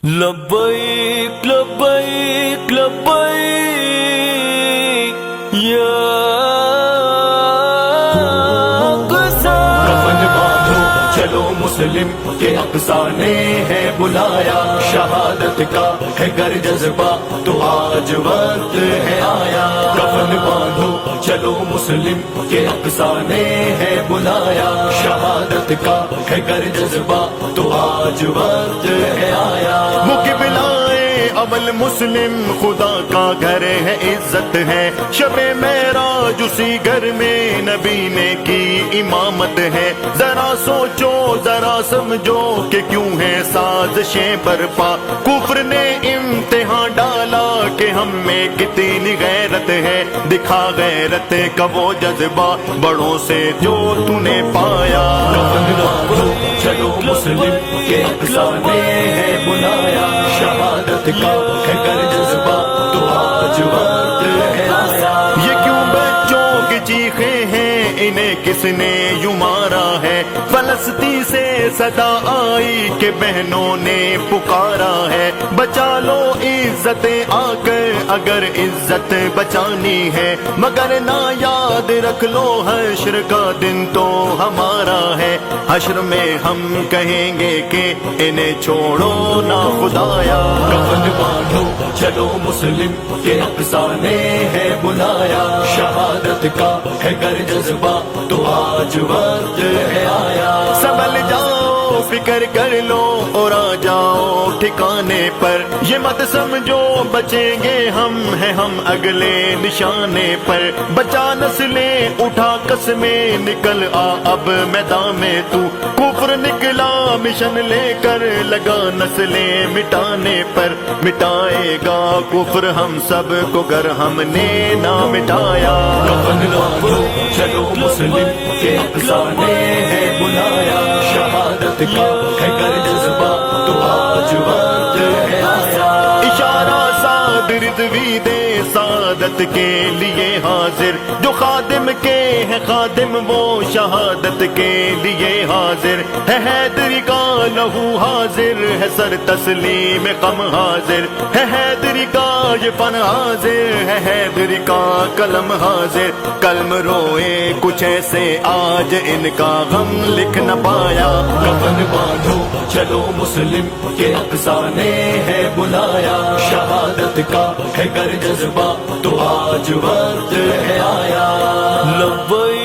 لبیک لبیک لبیک یا کفن باندھو چلو مسلم کے اقصیٰ نے ہے بلایا، شہادت کا ہے گر جذبہ تو آج وقت ہے آیا۔ کفن باندھو چلو مسلم کے اقصیٰ نے ہے بلایا، شہادت کا ہے گر جذبہ تو آج وقت ہے آیا۔ مقبلائے اول مسلم خدا کا گھر ہے، عزت ہے شب معراج اسی گھر میں نبی نے کی امامت ہے۔ ذرا سوچو ذرا سمجھو کہ کیوں ہے سازشیں برپا، کفر نے امتحان ڈالا کہ ہم میں کتنی غیرت ہے۔ دکھا غیرت کا وہ جذبہ بڑوں سے جو تو نے پایا۔ کفن باندھو چلو مسلم کے اقصیٰ نے ہے بلایا، شہادت کا ہے گر جذبہ تو آج وقت ہے آیا۔ یہ کیوں بچوں کی چیخیں ہیں، انہیں کس نے یوں مارا ہے؟ فلسطین سے صدا آئی کہ بہنوں نے پکارا ہے، بچا لو عزتیں آ کر اگر عزت بچانی ہے، مگر نہ یاد رکھ لو حشر کا دن تو ہمارا ہے۔ حشر میں ہم کہیں گے کہ انہیں چھوڑو نہ خدایا۔ کفن باندھو چلو مسلم کے اقصیٰ نے ہے بلایا، شہادت کا ہے گر جذبہ تو آج وقت ہے آیا۔ سنبھل جاؤ فکر کر لو اور آ جاؤ ٹھکانے پر، یہ مت سمجھو بچیں گے ہم ہیں ہم اگلے نشانے پر۔ بچا نسلیں اٹھا قسمیں نکل آ اب میدان میں تو، کفر نکلا مشن لے کر لگا نسلیں مٹانے پر۔ مٹائے گا کفر ہم سب کو گر ہم نے نہ مٹایا۔ کفن باندھو چلو مسلم کے اقصیٰ نے ہے بلایا، شہادت کا ہے گر جذبہ تو آج وقت ہے آیا۔ اشارہ صادر رضوی دے سعادت کے لیے حاضر، جو خادم کے ہے خادم وہ شہادت کے لیے حاضر ہے۔ حیدری کا لہو حاضر ہے، سر تسلیم غم حاضر ہے۔ حیدری کا یہ فن حاضر ہے، حیدری کا قلم حاضر۔ قلم روئے کچھ ایسے آج ان کا غم لکھ نہ پایا۔ کفن باندھو چلو مسلم کے اقصیٰ نے ہے بلایا، شہادت کا ہے گر جذبہ تو آج وقت ہے آیا۔ لبیک